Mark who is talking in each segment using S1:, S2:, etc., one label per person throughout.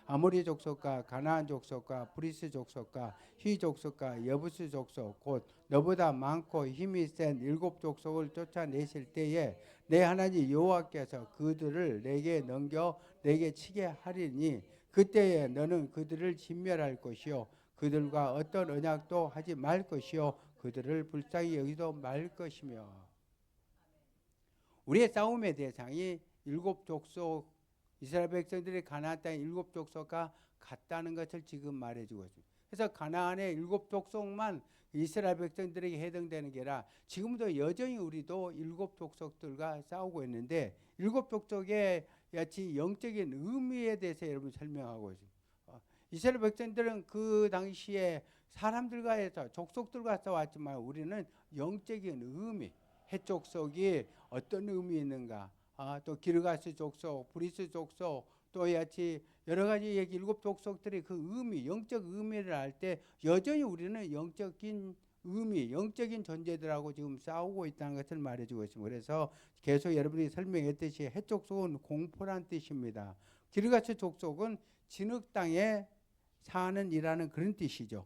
S1: 아모리 족속과 가나안 족속과 브리스 족속과 히 족속과 여부스 족속 곧 너보다 많고 힘이 센 7족속을 쫓아내실 때에 내 하나님 여호와께서 그들을 내게 넘겨 내게 치게 하리니 그때에 너는 그들을 진멸할 것이요 그들과 어떤 언약도 하지 말 것이요 그들을 불쌍히 여기도 말 것이며. 우리의 싸움의 대상이 7족속 이스라엘 백성들이 가나안 땅에 7족속과 같다는 것을 지금 말해주고 있습니다. 그래서 가나안의 7족속만 이스라엘 백성들에게 해당되는 게 아니라 지금도 여전히 우리도 7족속들과 싸우고 있는데 7족속의 야치 영적인 의미에 대해서 여러분 설명하고 있습니다. 이스라엘 백성들은 그 당시에 사람들과 해서 족속들과 싸웠지만 우리는 영적인 의미, 해족속이 어떤 의미 있는가, 또 기르가스 족속, 브리스 족속, 또 야치 여러 가지 얘기 7족속들의 그 의미, 영적 의미를 알 때 여전히 우리는 영적인 의미, 영적인 존재들하고 지금 싸우고 있다는 것을 말해주고 있습니다. 그래서 계속 여러분이 설명했듯이 해족속은 공포란 뜻입니다. 기르가스 족속은 진흙 땅에 사는 이라는 그런 뜻이죠.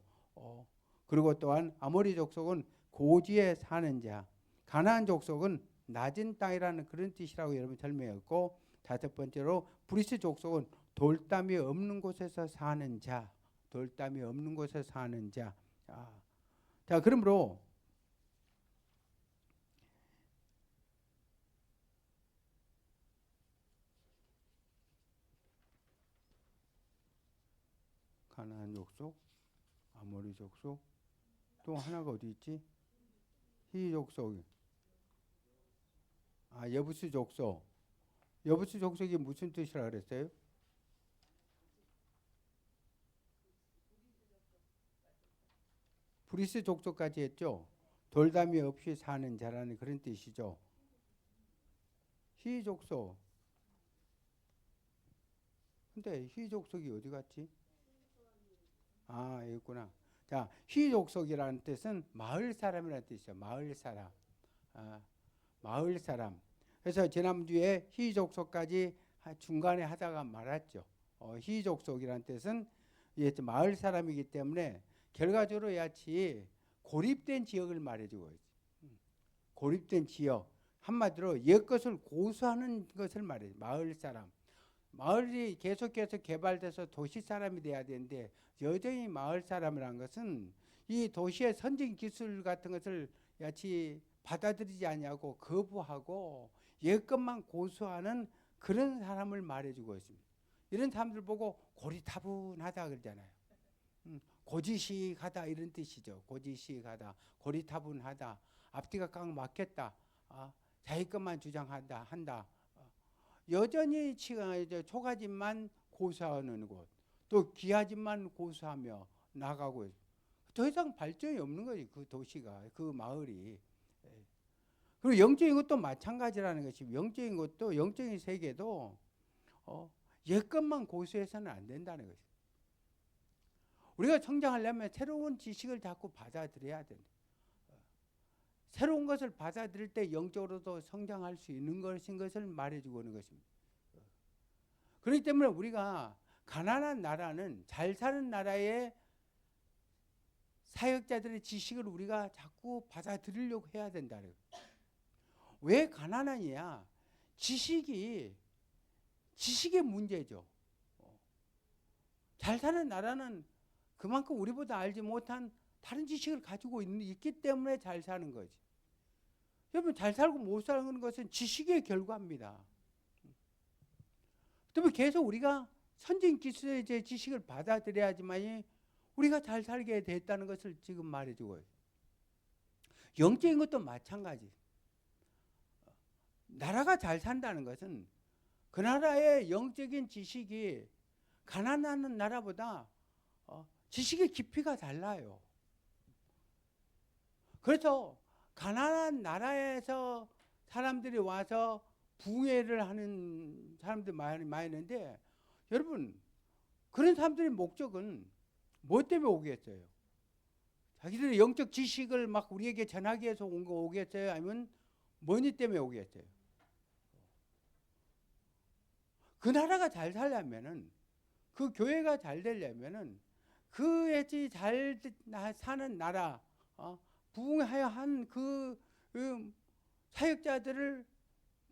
S1: 그리고 또한 아모리 족속은 고지에 사는 자, 가나안 족속은 낮은 땅이라는 그런 뜻이라고 여러분 설명했고, 5번째로 브리스 족속은 돌담이 없는 곳에서 사는 자, 돌담이 없는 곳에서 사는 자. 자, 그러므로 가나안 족속, 아모리 족속, 또 하나가 어디 있지? 히 족속, 여부스 족속. 여부스 족속이 무슨 뜻이라 그랬어요? 브리스 족속까지 했죠. 돌담이 없이 사는 자라는 그런 뜻이죠. 히 족속. 근데 히 족속이 어디 갔지? 여기 있구나. 자, 히 족속이라는 뜻은 마을 사람이라는 뜻이죠. 마을 사람. 마을 사람. 그래서 지난주에 히 족속까지 중간에 하다가 말았죠. 히 족속이라는 뜻은 마을 사람이기 때문에 결과적으로 야치 고립된 지역을 말해주고 있어요. 고립된 지역. 한마디로 옛것을 고수하는 것을 말해요. 마을 사람. 마을이 계속해서 개발돼서 도시 사람이 돼야 되는데 여전히 마을 사람이라는 것은 이 도시의 선진 기술 같은 것을 야치 받아들이지 않냐고 거부하고 옛것만 고수하는 그런 사람을 말해주고 있습니다. 이런 사람들 보고 고리타분하다 그러잖아요. 고지식하다 이런 뜻이죠. 고지식하다, 고리타분하다, 앞뒤가 꽉 막혔다, 자기 것만 주장한다, 한다. 여전히 초가집만 고수하는 곳, 또 기아집만 고수하며 나가고 있어요. 더 이상 발전이 없는 거지, 그 도시가, 그 마을이. 그리고 영적인 것도 마찬가지라는 것이, 영적인 것도, 영적인 세계도 옛것만 고수해서는 안 된다는 것이. 우리가 성장하려면 새로운 지식을 자꾸 받아들여야 된다. 새로운 것을 받아들일 때 영적으로도 성장할 수 있는 것인 것을 말해주고 있는 것입니다. 그렇기 때문에 우리가 가난한 나라는 잘 사는 나라의 사역자들의 지식을 우리가 자꾸 받아들이려고 해야 된다는 거예요. 왜 가난하냐? 지식의 문제죠. 잘 사는 나라는 그만큼 우리보다 알지 못한 다른 지식을 가지고 있기 때문에 잘 사는 거지. 여러분, 잘 살고 못 사는 것은 지식의 결과입니다. 그러면 계속 우리가 선진 기술의 지식을 받아들여야지만 우리가 잘 살게 됐다는 것을 지금 말해주고 있어요. 영적인 것도 마찬가지. 나라가 잘 산다는 것은 그 나라의 영적인 지식이 가난한 나라보다 지식의 깊이가 달라요. 그래서 가난한 나라에서 사람들이 와서 부흥회를 하는 사람들 많이 있는데, 여러분, 그런 사람들의 목적은 뭐 때문에 오겠어요? 자기들의 영적 지식을 막 우리에게 전하기 위해서 온 거 오겠어요? 아니면 머니 때문에 오겠어요? 그 나라가 잘 살려면은 그 교회가 잘 되려면은 그에지 잘 사는 나라, 부흥하여 한 그 사역자들을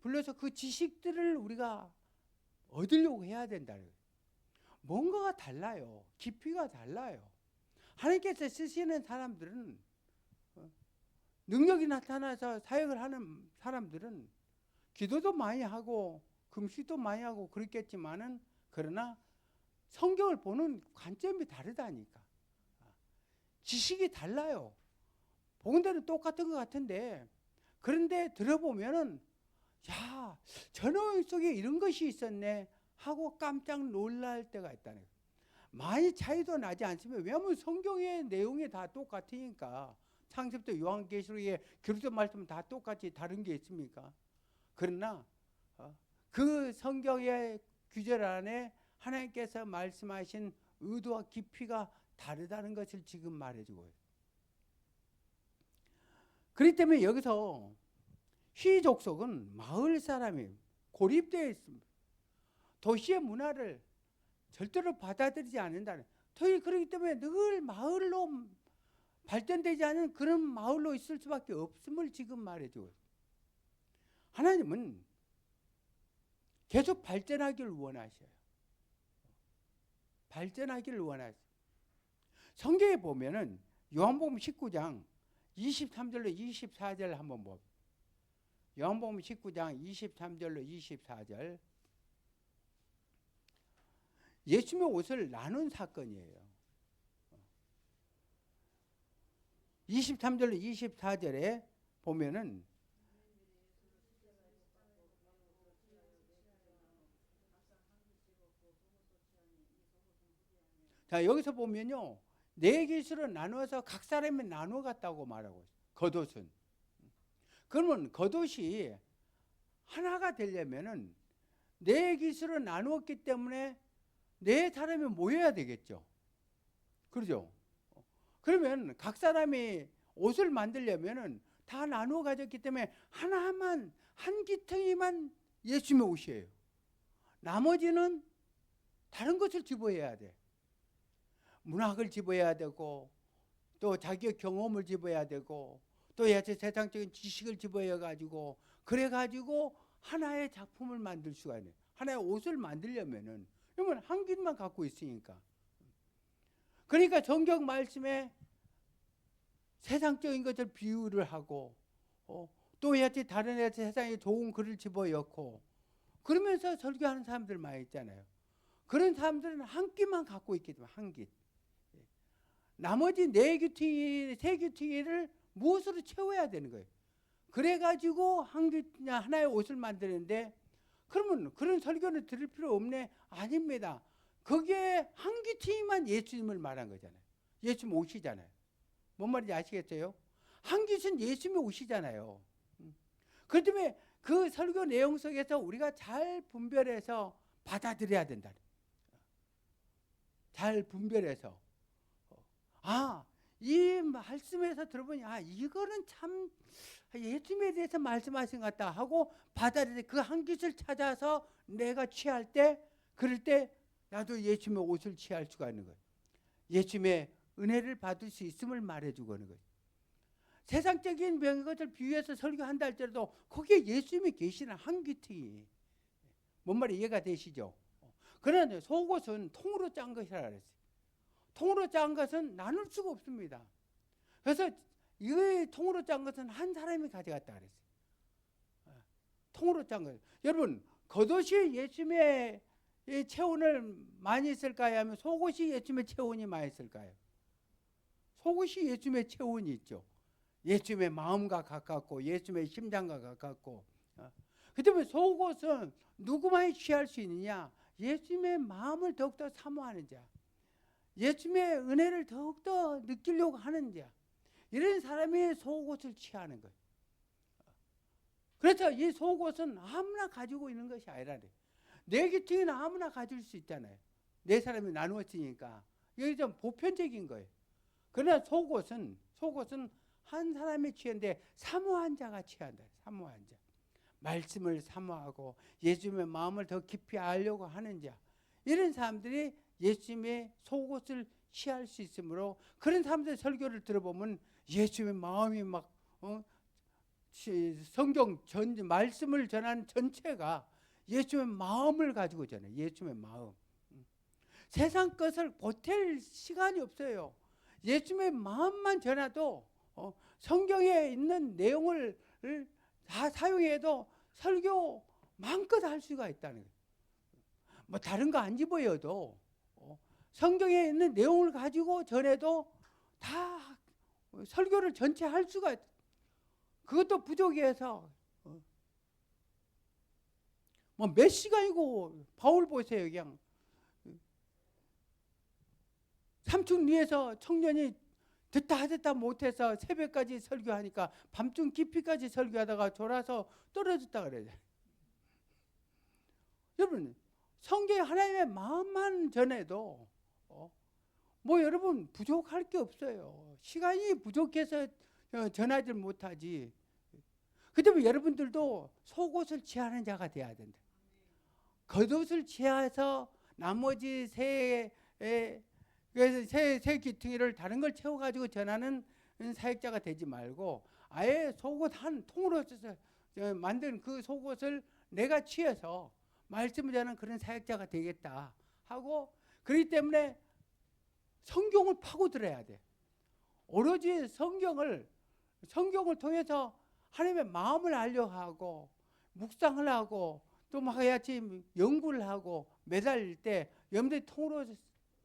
S1: 불러서 그 지식들을 우리가 얻으려고 해야 된다는 거예요. 뭔가가 달라요. 깊이가 달라요. 하나님께서 쓰시는 사람들은, 능력이 나타나서 사역을 하는 사람들은 기도도 많이 하고 금식도 많이 하고 그렇겠지만은, 그러나 성경을 보는 관점이 다르다니까. 지식이 달라요. 보건대는 똑같은 것 같은데, 그런데 들어보면은 야, 전원 속에 이런 것이 있었네 하고 깜짝 놀랄 때가 있다는 거예요. 많이 차이도 나지 않습니다. 왜냐하면 성경의 내용이 다 똑같으니까. 창세부터 요한계시록에 기록된 말씀은 다 똑같이 다른 게 있습니까? 그러나 그 성경의 규절 안에 하나님께서 말씀하신 의도와 깊이가 다르다는 것을 지금 말해주고 있어요. 그렇기 때문에 여기서 휘족속은 마을 사람이 고립되어 있습니다. 도시의 문화를 절대로 받아들이지 않는다는. 그렇기 때문에 늘 마을로 발전되지 않은 그런 마을로 있을 수밖에 없음을 지금 말해주고 있습니다. 하나님은 계속 발전하기를 원하셔요. 발전하기를 원하셔요. 성경에 보면은 요한복음 19장 23절로 24절 한번 봅니다. 요한복음 19장 23절로 24절. 예수님의 옷을 나눈 사건이에요. 23절로 24절에 보면은 자, 여기서 보면요, 네 개수로 나누어서 각 사람이 나누어 갔다고 말하고 있어요. 겉옷은. 그러면 겉옷이 하나가 되려면은 네 개수로 나누었기 때문에 네 사람이 모여야 되겠죠. 그렇죠? 그러면 각 사람이 옷을 만들려면은 다 나누어 가졌기 때문에 하나만, 한 기퉁이만 예수님의 옷이에요. 나머지는 다른 것을 집어야 돼. 문학을 집어야 되고, 또 자기의 경험을 집어야 되고, 또 세상적인 지식을 집어야 가지고, 그래 가지고 하나의 작품을 만들 수가 있네. 하나의 옷을 만들려면은, 그러면 한 길만 갖고 있으니까. 그러니까 성경 말씀에 세상적인 것을 비유를 하고, 또 다른 세상에 좋은 글을 집어넣고, 그러면서 설교하는 사람들 많이 있잖아요. 그런 사람들은 한 끼만 갖고 있기 때문에 한 끼. 나머지 네 귀퉁이, 세 귀퉁이를 무엇으로 채워야 되는 거예요. 그래가지고 하나의 옷을 만드는데, 그러면 그런 설교는 들을 필요 없네? 아닙니다. 거기에 한 귀퉁이만 예수님을 말한 거잖아요. 예수님 옷이잖아요. 뭔 말인지 아시겠어요? 한 귀퉁이는 예수님의 옷이잖아요. 그렇기 때문에 그 설교 내용 속에서 우리가 잘 분별해서 받아들여야 된다. 잘 분별해서. 이 말씀에서 들어보니, 이거는 참 예수님에 대해서 말씀하신 것 같다 하고 받아들여 그 한 깃을 찾아서 내가 취할 때, 그럴 때 나도 예수님의 옷을 취할 수가 있는 거예요. 예수님의 은혜를 받을 수 있음을 말해주고 하는 거예요. 세상적인 것을 비유해서 설교한다 할지라도 거기에 예수님이 계시는 한 귀퉁이. 뭔 말이 이해가 되시죠? 그러나 속옷은 통으로 짠 것이라 그랬어요. 통으로 짠 것은 나눌 수가 없습니다. 그래서 이 통으로 짠 것은 한 사람이 가져갔다 그랬어요. 통으로 짠 것. 여러분, 겉옷이 예수님의 체온을 많이 했을까요? 하면 속옷이 예수님의 체온이 많이 했을까요? 속옷이 예수님의 체온이 있죠. 예수님의 마음과 가깝고 예수님의 심장과 가깝고. 그 때문에 속옷은 누구만이 취할 수 있느냐? 예수님의 마음을 더욱더 사모하는 자, 예수님의 은혜를 더욱더 느끼려고 하는 자, 이런 사람이 속옷을 취하는 거예요. 그래서 이 속옷은 아무나 가지고 있는 것이 아니라, 네 귀퉁이는 아무나 가질 수 있잖아요. 네 사람이 나누었으니까. 이게 좀 보편적인 거예요. 그러나 속옷은 한 사람이 취한데 사모한 자가 취한다. 사모한 자. 말씀을 사모하고 예수님의 마음을 더 깊이 알려고 하는 자. 이런 사람들이 예수님의 속옷을 취할 수 있으므로 그런 사람들의 설교를 들어보면 예수님의 마음이 막 성경 말씀을 전하는 전체가 예수님의 마음을 가지고 전해. 예수님의 마음. 세상 것을 보탤 시간이 없어요. 예수님의 마음만 전해도 성경에 있는 내용을 다 사용해도 설교 마음껏 할 수가 있다는 거예요. 뭐 다른 거 안 집어여도 성경에 있는 내용을 가지고 전해도 다 설교를 전체 할 수가 있다. 그것도 부족해서 뭐 몇 시간이고 바울 보세요. 그냥 삼층 위에서 청년이 듣다 못해서 새벽까지 설교하니까 밤중 깊이까지 설교하다가 졸아서 떨어졌다 그래요. 여러분 성경에 하나님의 마음만 전해도 뭐 여러분 부족할 게 없어요. 시간이 부족해서 전하지 못하지. 그때문에 여러분들도 속옷을 취하는 자가 돼야 된다. 겉옷을 취해서 나머지 새 기퉁이를 다른 걸 채워가지고 전하는 사역자가 되지 말고 아예 속옷 한 통으로 만든 그 속옷을 내가 취해서 말씀을 전하는 그런 사역자가 되겠다 하고, 그렇기 때문에 성경을 파고들어야 돼. 오로지 성경을 통해서 하나님의 마음을 알려 하고 묵상을 하고 또 막 해야지 연구를 하고 매달릴 때 여러분들이 통으로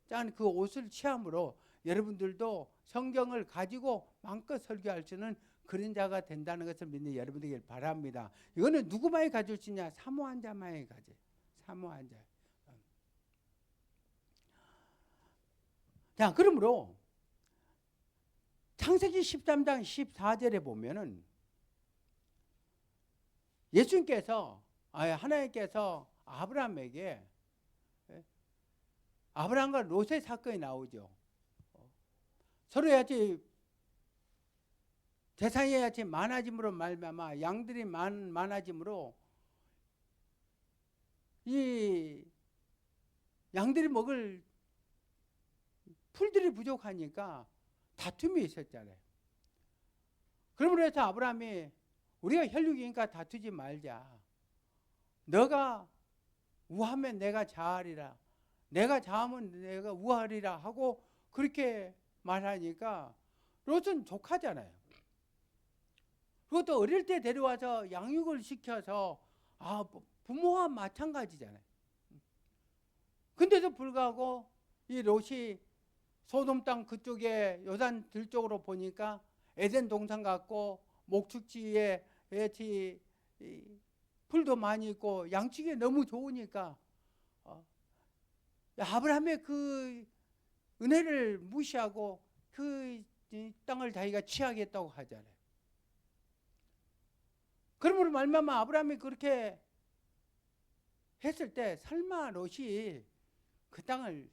S1: 짠 그 옷을 취함으로 여러분들도 성경을 가지고 마음껏 설교할 수 있는 그런 자가 된다는 것을 믿는 여러분들에게 바랍니다. 이거는 누구만이 가질 수 있냐? 사모한 자만이 가져. 사모한 자. 자, 그러므로 창세기 13장 14절에 보면은 예수님께서 하나님께서 아브라함에게 아브라함과 롯의 사건이 나오죠. 서로 같이 재산이 같이 많아짐으로 말미암아 양들이 많아짐으로 이 양들이 먹을 풀들이 부족하니까 다툼이 있었잖아요. 그러므로 해서 아브라함이 우리가 혈육이니까 다투지 말자. 너가 우하면 내가 자하리라. 내가 자하면 내가 우하리라 하고 그렇게 말하니까 롯은 족하잖아요. 그것도 어릴 때 데려와서 양육을 시켜서 부모와 마찬가지잖아요. 근데도 불구하고 이 롯이 소돔 땅 그쪽에 요단 들쪽으로 보니까 에덴 동산 같고 목축지에 풀도 많이 있고 양치기 너무 좋으니까 아브라함의 그 은혜를 무시하고 그 땅을 자기가 취하겠다고 하잖아요. 그러므로 말미암아 아브라함이 그렇게 했을 때 설마 롯이 그 땅을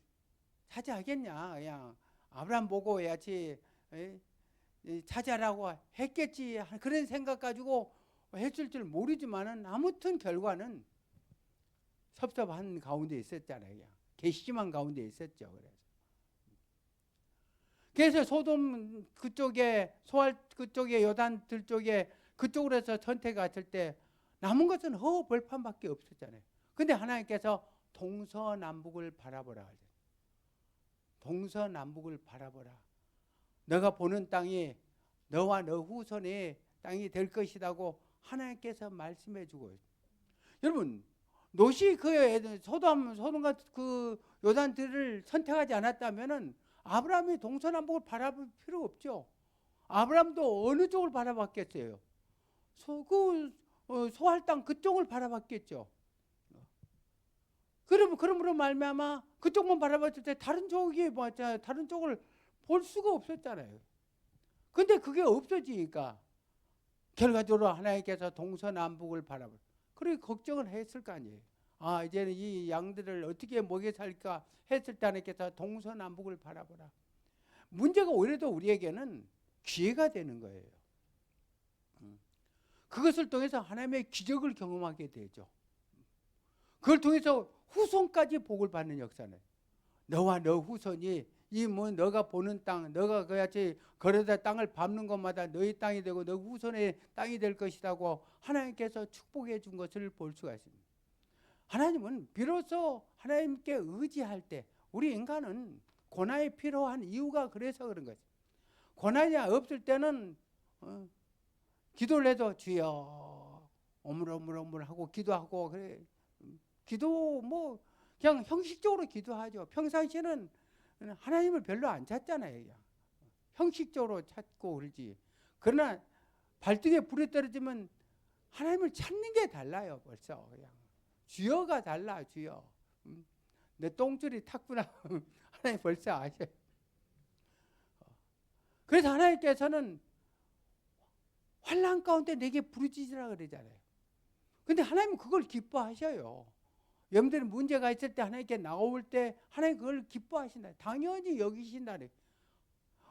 S1: 차지하겠냐? 그냥 아브라함 보고 해야지 차지하라고 했겠지. 그런 생각 가지고 했을 줄 모르지만은 아무튼 결과는 섭섭한 가운데 있었잖아요. 그냥 괘씸한 가운데 있었죠. 그래서 소돔 그쪽에 그쪽에 요단 들쪽에 그쪽으로 해서 선택했을 때 남은 것은 허허벌판밖에 없었잖아요. 근데 하나님께서 동서남북을 바라보라. 동서남북을 바라보라. 너가 보는 땅이 너와 너 후손의 땅이 될 것이라고 하나님께서 말씀해 주고 있어요. 여러분 롯이 그 소돔과 그 요단들을 선택하지 않았다면은 아브라함이 동서남북을 바라볼 필요 없죠. 아브라함도 어느 쪽을 바라봤겠어요? 소할 땅 그쪽을 바라봤겠죠. 그러므로 말미암아 그쪽만 바라봤을 때 다른 쪽을 볼 수가 없었잖아요. 근데 그게 없어지니까 결과적으로 하나님께서 동서남북을 바라보고 그렇게 걱정을 했을 거 아니에요. 이제는 이 양들을 어떻게 먹여 살까 했을 때 하나님께서 동서남북을 바라보라. 문제가 오히려 우리에게는 기회가 되는 거예요. 그것을 통해서 하나님의 기적을 경험하게 되죠. 그걸 통해서 후손까지 복을 받는 역사는 너와 너 후손이 이 뭐 너가 보는 땅, 너가 그같이 걸어다 땅을 밟는 것마다 너의 땅이 되고 너 후손의 땅이 될 것이라고 하나님께서 축복해 준 것을 볼 수가 있습니다. 하나님은 비로소 하나님께 의지할 때, 우리 인간은 고난이 필요한 이유가 그래서 그런 거죠. 고난이 없을 때는 기도를 해도 주여 오물오물 하고 기도하고 그래. 기도 뭐 그냥 형식적으로 기도하죠. 평상시에는 하나님을 별로 안 찾잖아요. 그냥. 형식적으로 찾고 그러지. 그러나 발등에 불이 떨어지면 하나님을 찾는 게 달라요. 벌써 그냥. 주여가 달라. 주여. 내 똥줄이 탔구나. 하나님 벌써 아셔요. 그래서 하나님께서는 환난 가운데 내게 부르짖으라 그러잖아요. 근데 하나님은 그걸 기뻐하셔요. 여러분들이 문제가 있을 때 하나님께 나올 때 하나님 그걸 기뻐하신다. 당연히 여기신다.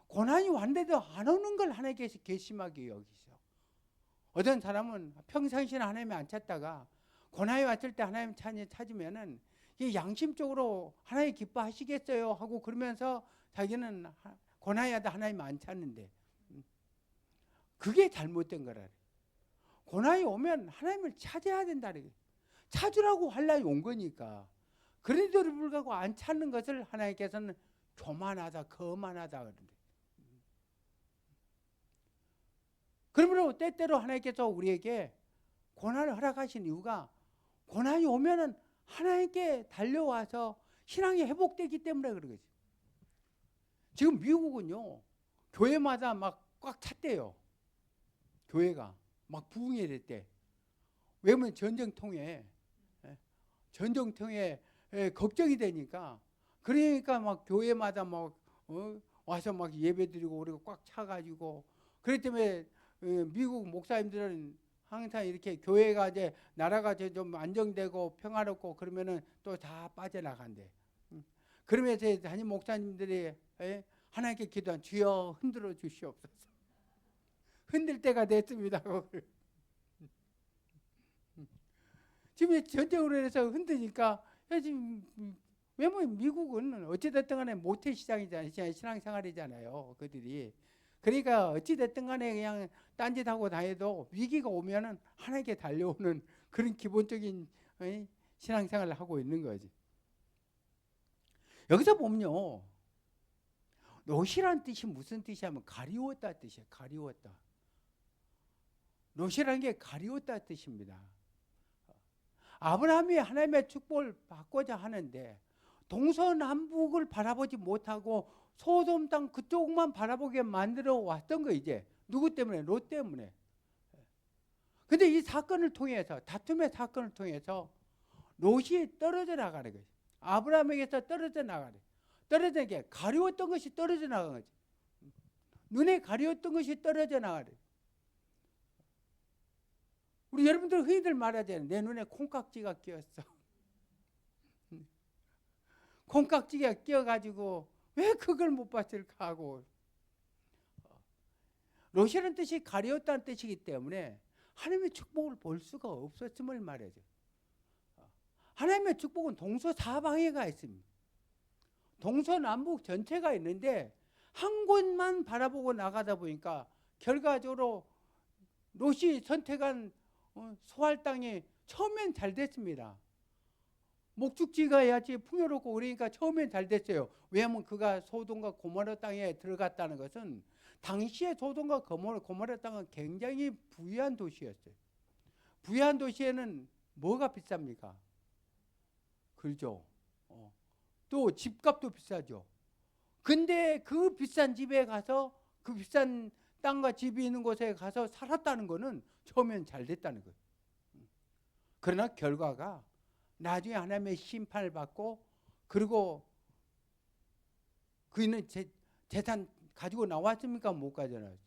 S1: 고난이 왔는데도 안 오는 걸 하나님께서 괘씸하게 여기셔. 어떤 사람은 평상시에는 하나님이 안 찾다가 고난이 왔을 때 하나님 찾으면은 이게 양심적으로 하나님 기뻐하시겠어요 하고 그러면서 자기는 고난이 와도 하나님 안 찾는데 그게 잘못된 거라. 고난이 오면 하나님을 찾아야 된다. 찾으라고 환난이 온 거니까. 그런데도 불구하고 안 찾는 것을 하나님께서는 교만하다, 거만하다 그러는데. 그러므로 때때로 하나님께서 우리에게 고난을 허락하신 이유가 고난이 오면은 하나님께 달려와서 신앙이 회복되기 때문에 그런 거지. 지금 미국은요, 교회마다 막 꽉 찼대요. 교회가 막 부흥이 됐대. 왜냐면 전쟁통에 걱정이 되니까. 그러니까 막 교회마다 막 와서 막 예배드리고 그리고 꽉 차가지고. 그렇기 때문에 미국 목사님들은 항상 이렇게 교회가 이제 나라가 좀 안정되고 평화롭고 그러면은 또 다 빠져나간대. 그러면서 담임 목사님들이 하나님께 기도한 주여 흔들어 주시옵소서. 흔들 때가 됐습니다. 지금 전쟁으로 해서 흔드니까 지금 왜냐면 미국은 어찌됐든 간에 모태 시장이잖아요. 신앙생활이잖아요. 그들이. 그러니까 어찌됐든 간에 그냥 딴짓하고 다해도 위기가 오면은 하나님께 달려오는 그런 기본적인 신앙생활을 하고 있는 거지. 여기서 보면요. 노시란 뜻이 무슨 뜻이냐면 가리웠다 뜻이에요. 가리웠다. 노시라는 게 가리웠다 뜻입니다. 아브라함이 하나님의 축복을 받고자 하는데 동서남북을 바라보지 못하고 소돔 땅 그쪽만 바라보게 만들어 왔던 거 이제. 누구 때문에? 롯 때문에. 근데 이 사건을 통해서, 다툼의 사건을 통해서 롯이 떨어져 나가는 거지. 아브라함에게서 떨어져 나가는. 떨어지는 게 가리웠던 것이 떨어져 나간 거지. 눈에 가리웠던 것이 떨어져 나가는. 우리 여러분들 흔히들 말하잖아요. 내 눈에 콩깍지가 끼었어. 콩깍지가 끼어가지고 왜 그걸 못 봤을까 하고. 롯이라는 뜻이 가리웠다는 뜻이기 때문에 하나님의 축복을 볼 수가 없었음을 말하죠. 하나님의 축복은 동서사방에가 있습니다. 동서남북 전체가 있는데 한 곳만 바라보고 나가다 보니까 결과적으로 롯이 선택한 소할 땅이 처음엔 잘 됐습니다. 목축지가 해야지 풍요롭고 그러니까 처음엔 잘 됐어요. 왜냐하면 그가 소돔과 고모라 땅에 들어갔다는 것은 당시에 소돔과 고모라 땅은 굉장히 부유한 도시였어요. 부유한 도시에는 뭐가 비쌉니까? 그렇죠. 또 집값도 비싸죠. 근데 그 비싼 집에 가서 그 비싼 땅과 집이 있는 곳에 가서 살았다는 것은 처음엔 잘 됐다는 거예요. 그러나 결과가 나중에 하나님의 심판을 받고 그리고 그는 재산 가지고 나왔습니까? 못 가져나왔죠.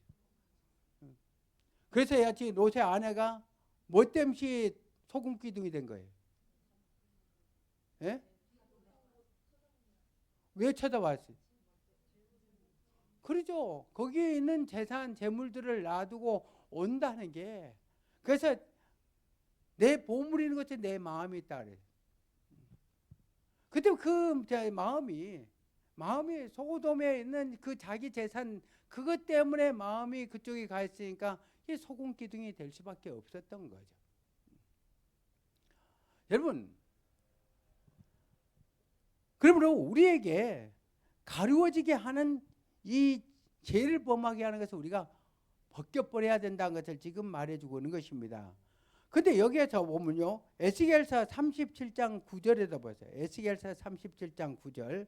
S1: 그래서 야치 롯의 아내가 뭐 때문에 소금 기둥이 된 거예요? 예? 왜 쳐다봤어요? 그렇죠. 거기에 있는 재산, 재물들을 놔두고 온다는 게 그래서 내 보물이 있는 것에 내 마음이 있다 그래요. 그때 그 마음이 소돔에 있는 그 자기 재산 그것 때문에 마음이 그쪽에 가 있으니까 이 소금 기둥이 될 수밖에 없었던 거죠. 여러분, 그러므로 우리에게 가루어지게 하는 이 죄를 범하게 하는 것을 우리가 벗겨버려야 된다는 것을 지금 말해주고 있는 것입니다. 근데 여기에서 보면요, 에스겔서 37장 9절에도 보세요. 에스겔서 37장 9절.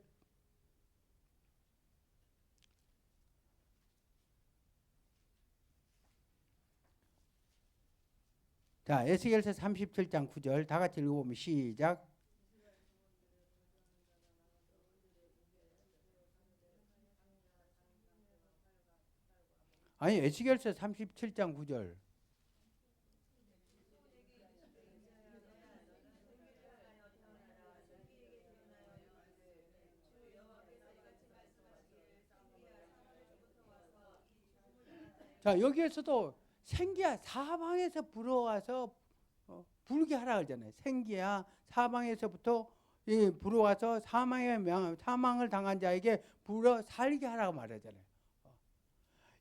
S1: 자, 에스겔서 37장 9절 다 같이 읽어보면 시작. 아니, 에스겔서 37장 9절. 자, 여기에서도 생기야 사방에서 불어와서 불게 하라 그러잖아요. 생기야 사방에서부터 불어와서 사망을 당한 자에게 불어 살게 하라고 말하잖아요.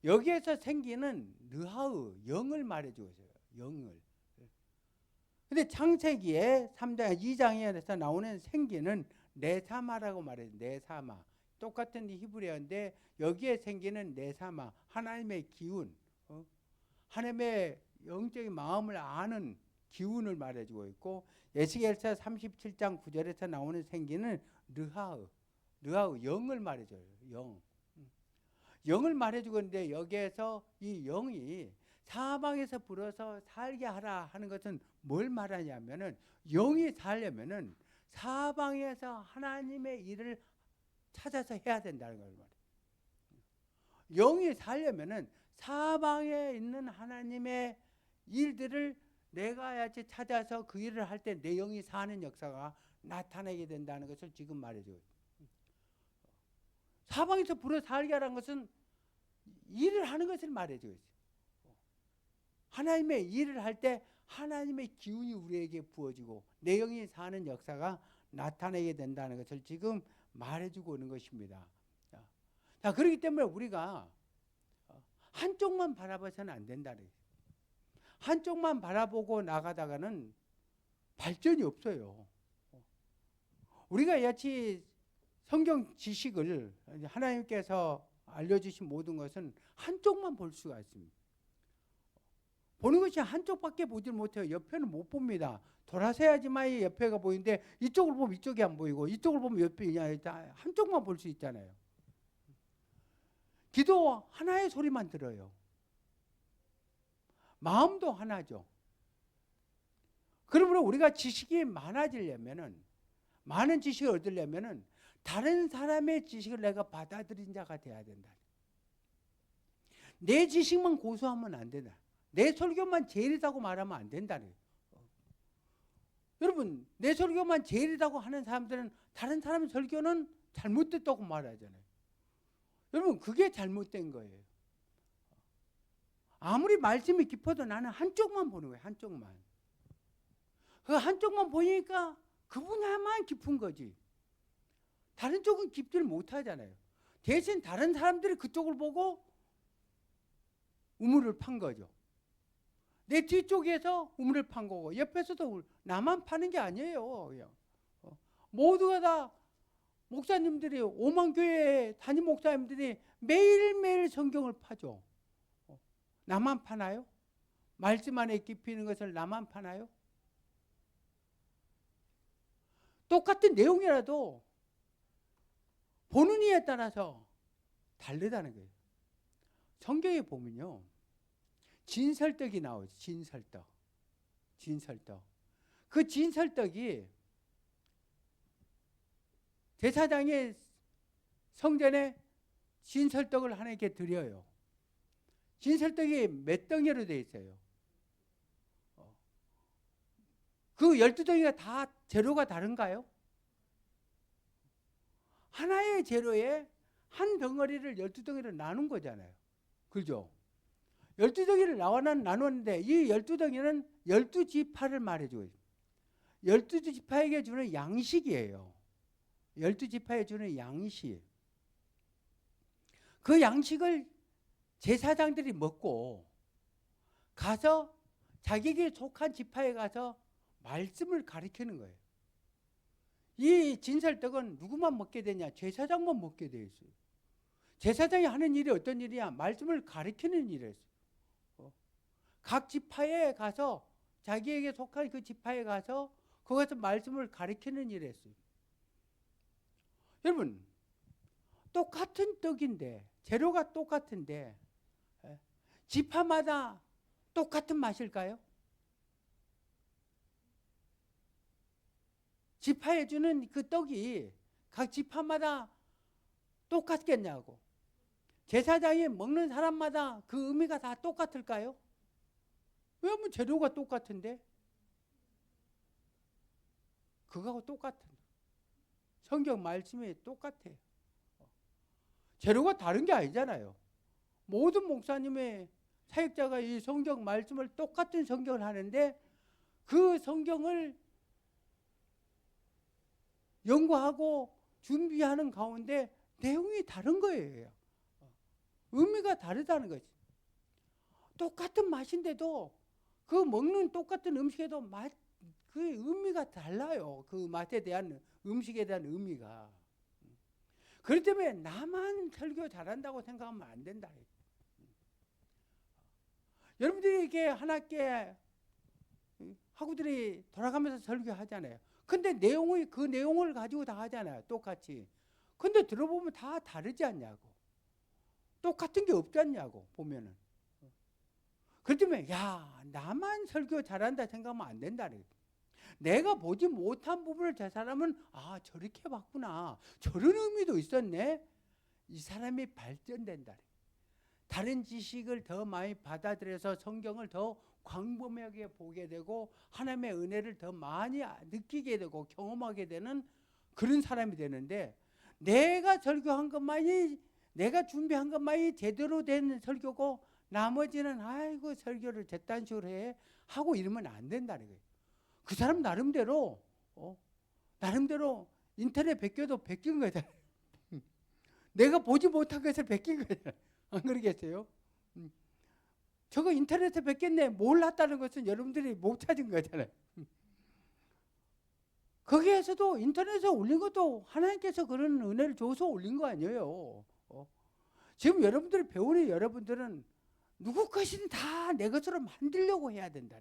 S1: 여기에서 생기는 느하우 영을 말해주고 있어요. 영을. 근데 창세기에 3장 2장에서 나오는 생기는 네사마라고 말해요. 네사마. 똑같은 히브리어인데 여기에 생기는 네사마, 하나님의 기운, 하나님의 영적인 마음을 아는 기운을 말해주고 있고, 에스겔서 37장 9절에서 나오는 생기는 르하우 영을 말해줘요. 영을 말해주고 있는데 여기에서 이 영이 사방에서 불어서 살게 하라 하는 것은 뭘 말하냐면은, 영이 살려면은 사방에서 하나님의 일을 찾아서 해야 된다는 걸 말해요. 영이 살려면은 사방에 있는 하나님의 일들을 내가 찾아서 그 일을 할 때 내 영이 사는 역사가 나타나게 된다는 것을 지금 말해줘요. 사방에서 불어 살게 하라는 것은 일을 하는 것을 말해줘요. 하나님의 일을 할 때 하나님의 기운이 우리에게 부어지고 내 영이 사는 역사가 나타나게 된다는 것을 지금 말해주고 있는 것입니다. 자, 그렇기 때문에 우리가 한쪽만 바라봐서는 안 된다는 거예요. 한쪽만 바라보고 나가다가는 발전이 없어요. 우리가 여치 성경 지식을 하나님께서 알려주신 모든 것은 한쪽만 볼 수가 있습니다. 보는 것이 한쪽밖에 보질 못해요. 옆에는 못 봅니다. 돌아서야지만 옆에가 보이는데 이쪽을 보면 이쪽이 안 보이고 이쪽을 보면 옆이 한쪽만 볼 수 있잖아요. 기도 하나의 소리만 들어요. 마음도 하나죠. 그러므로 우리가 지식이 많아지려면은, 많은 지식을 얻으려면은 다른 사람의 지식을 내가 받아들인 자가 돼야 된다. 내 지식만 고수하면 안 된다. 내 설교만 제일이라고 말하면 안 된다는. 여러분, 내 설교만 제일이라고 하는 사람들은 다른 사람 설교는 잘못됐다고 말하잖아요. 여러분, 그게 잘못된 거예요. 아무리 말씀이 깊어도 나는 한쪽만 보는 거예요. 한쪽만. 그 한쪽만 보니까 그 분야만 깊은 거지. 다른 쪽은 깊지를 못하잖아요. 대신 다른 사람들이 그쪽을 보고 우물을 판 거죠. 내 뒤쪽에서 우물을 판 거고 옆에서도 나만 파는 게 아니에요. 모두가 다 목사님들이, 오만교회 담임 목사님들이 매일매일 성경을 파죠. 나만 파나요? 말씀 안에 깊이 있는 것을 나만 파나요? 똑같은 내용이라도 보는 이에 따라서 다르다는 거예요. 성경에 보면요, 진설떡이 나오죠. 진설떡. 그 진설떡이 제사장이 성전에 진설떡을 하나님께 드려요. 진설떡이 몇 덩이로 되어 있어요? 그 12덩이가 다 재료가 다른가요? 하나의 재료에 한 덩어리를 12덩이로 나눈 거잖아요. 그죠? 12덩이를 나눴는데 이 12덩이는 12지파를 말해줘요. 12지파에게 주는 양식이에요. 12지파에 주는 양식. 그 양식을 제사장들이 먹고 가서 자기에게 속한 지파에 가서 말씀을 가르치는 거예요. 이 진설떡은 누구만 먹게 되냐? 제사장만 먹게 돼 있어요. 제사장이 하는 일이 어떤 일이야? 말씀을 가르치는 일이었어요. 각 지파에 가서 자기에게 속한 그 지파에 가서 거기서 말씀을 가르치는 일을 했어요. 여러분, 똑같은 떡인데 재료가 똑같은데 지파마다 똑같은 맛일까요? 지파에 주는 그 떡이 각 지파마다 똑같겠냐고. 제사장이 먹는 사람마다 그 의미가 다 똑같을까요? 왜냐면 재료가 똑같은데 그거하고 똑같은 성경 말씀이 똑같아요. 재료가 다른 게 아니잖아요. 모든 목사님의 사역자가 이 성경 말씀을 똑같은 성경을 하는데 그 성경을 연구하고 준비하는 가운데 내용이 다른 거예요. 의미가 다르다는 거지. 똑같은 맛인데도 그 먹는 똑같은 음식에도 그 의미가 달라요. 그 맛에 대한 음식에 대한 의미가. 그렇기 때문에 나만 설교 잘한다고 생각하면 안 된다. 여러분들이 이렇게 하나께 학우들이 돌아가면서 설교하잖아요. 근데 그 내용을 가지고 다 하잖아요. 똑같이. 근데 들어보면 다 다르지 않냐고. 똑같은 게 없지 않냐고 보면은. 그렇기 때문에 나만 설교 잘한다 생각하면 안 된다. 내가 보지 못한 부분을 저 사람은 저렇게 봤구나. 저런 의미도 있었네. 이 사람이 발전된다. 다른 지식을 더 많이 받아들여서 성경을 더 광범위하게 보게 되고 하나님의 은혜를 더 많이 느끼게 되고 경험하게 되는 그런 사람이 되는데 내가 설교한 것만이 내가 준비한 것만이 제대로 된 설교고 나머지는 아이고 설교를 저딴 식으로 해 하고 이러면 안 된다는 거예요. 그 사람 나름대로 인터넷 베껴도 베낀 거잖아요. 내가 보지 못한 것을 베낀 거잖아요. 안 그러겠어요? 저거 인터넷에 베꼈네. 몰랐다는 것은 여러분들이 못 찾은 거잖아요. 거기에서도 인터넷에 올린 것도 하나님께서 그런 은혜를 줘서 올린 거 아니에요. 지금 여러분들이 배우는 여러분들은 누구 것이든 다 내 것으로 만들려고 해야 된다.